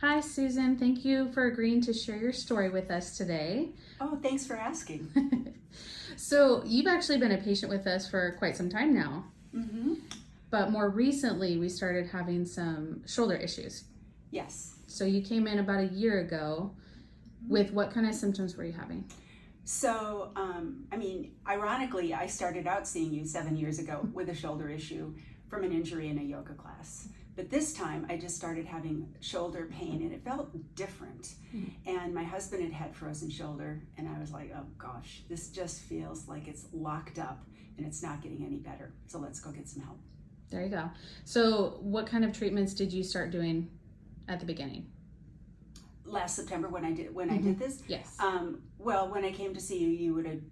Hi, Susan. Thank you for agreeing to share your story with us today. Oh, thanks for asking. So, you've actually been a patient with us for quite some time now, Mm-hmm. but more recently we started having some shoulder issues. Yes. So, you came in about a year ago. With what kind of symptoms were you having? So, ironically, I started out seeing you 7 years ago with a shoulder issue from an injury in a yoga class. But this time I just started having shoulder pain and it felt different. And my husband had had frozen shoulder and I was like, oh gosh, this just feels like it's locked up and it's not getting any better. So let's go get some help. There you go. So, what kind of treatments did you start doing at the beginning? Last September when I did this, Yes. well, when I came to see you,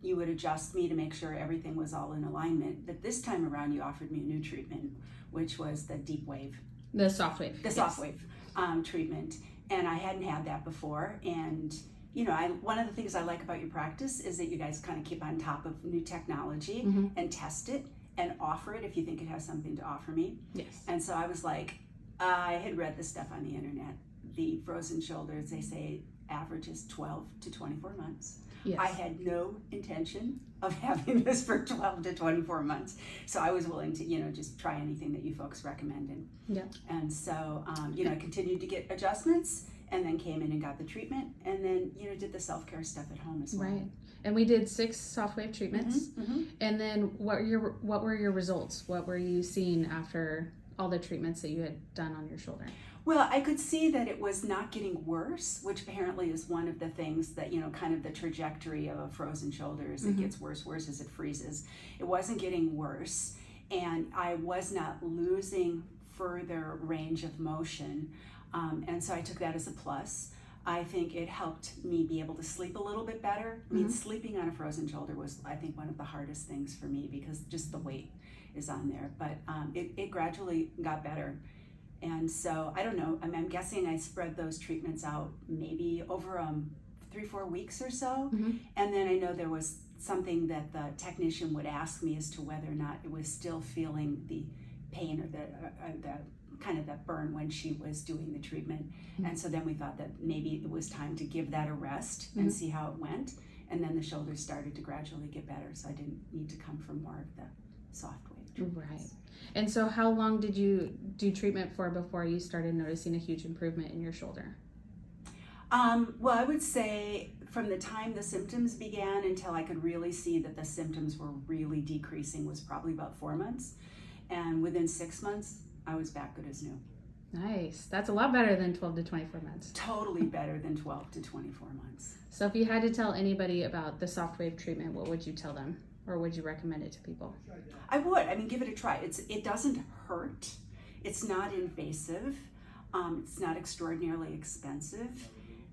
you would adjust me to make sure everything was all in alignment. But this time around, you offered me a new treatment, which was the deep wave, The SoftWave. the SoftWave treatment, and I hadn't had that before. And you know, one of the things I like about your practice is that you guys kind of keep on top of new technology and test it and offer it if you think it has something to offer me. Yes. And so I was like, I had read this stuff on the internet. The frozen shoulders, they say, averages 12 to 24 months. Yes. I had no intention of having this for 12 to 24 months. So I was willing to, just try anything that you folks recommended. Yeah. And so, I continued to get adjustments and then came in and got the treatment and then, did the self-care stuff at home as well. Right. And we did 6 SoftWave treatments. Mm-hmm. And then what were your results? What were you seeing after all the treatments that you had done on your shoulder? Well, I could see that it was not getting worse, which apparently is one of the things that, kind of the trajectory of a frozen shoulder is it gets worse as it freezes. It wasn't getting worse, and I was not losing further range of motion, and so I took that as a plus. I think it helped me be able to sleep a little bit better. I mean, sleeping on a frozen shoulder was, I think, one of the hardest things for me because just the weight is on there, but it gradually got better. And so, I don't know, I'm guessing I spread those treatments out maybe over 3-4 weeks or so. And then I know there was something that the technician would ask me as to whether or not it was still feeling the pain or the kind of that burn when she was doing the treatment. And so then we thought that maybe it was time to give that a rest and see how it went. And then the shoulders started to gradually get better. So I didn't need to come for more of the SoftWave treatments. Right. And so how long did you do treatment for before you started noticing a huge improvement in your shoulder? Well, I would say from the time the symptoms began until I could really see that the symptoms were really decreasing was probably about 4 months. And within 6 months, I was back good as new. Nice. That's a lot better than 12 to 24 months. Totally better than 12 to 24 months. So if you had to tell anybody about the SoftWave treatment, what would you tell them? Or would you recommend it to people? I would. I mean, give it a try. It doesn't hurt. It's not invasive. It's not extraordinarily expensive.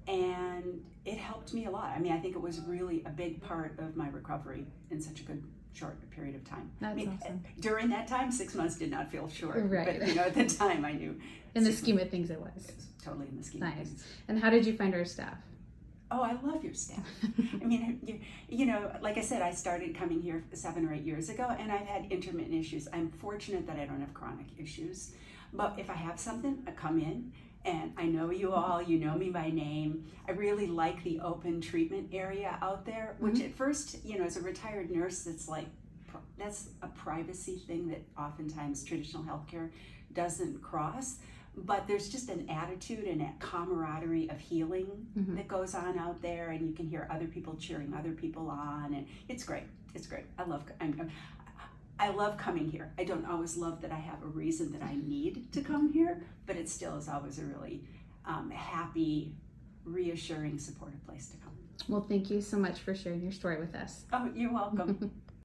And it helped me a lot. I mean, I think it was really a big part of my recovery in such a good short period of time. That's awesome. During that time, 6 months did not feel short. Right. But, at the time I knew. In the scheme of things, it was. It was totally in the scheme of Nice. things. And how did you find our staff? Oh, I love your staff. I mean, like I said, I started coming here 7 or 8 years ago, and I've had intermittent issues. I'm fortunate that I don't have chronic issues. But if I have something, I come in, and I know you all. You know me by name. I really like the open treatment area out there, which at first, as a retired nurse, that's a privacy thing that oftentimes traditional healthcare doesn't cross. But there's just an attitude and a camaraderie of healing that goes on out there, and you can hear other people cheering other people on, and it's great. It's great. I love coming here. I don't always love that I have a reason that I need to come here, but it still is always a really happy, reassuring, supportive place to come. Well, thank you so much for sharing your story with us. Oh, you're welcome.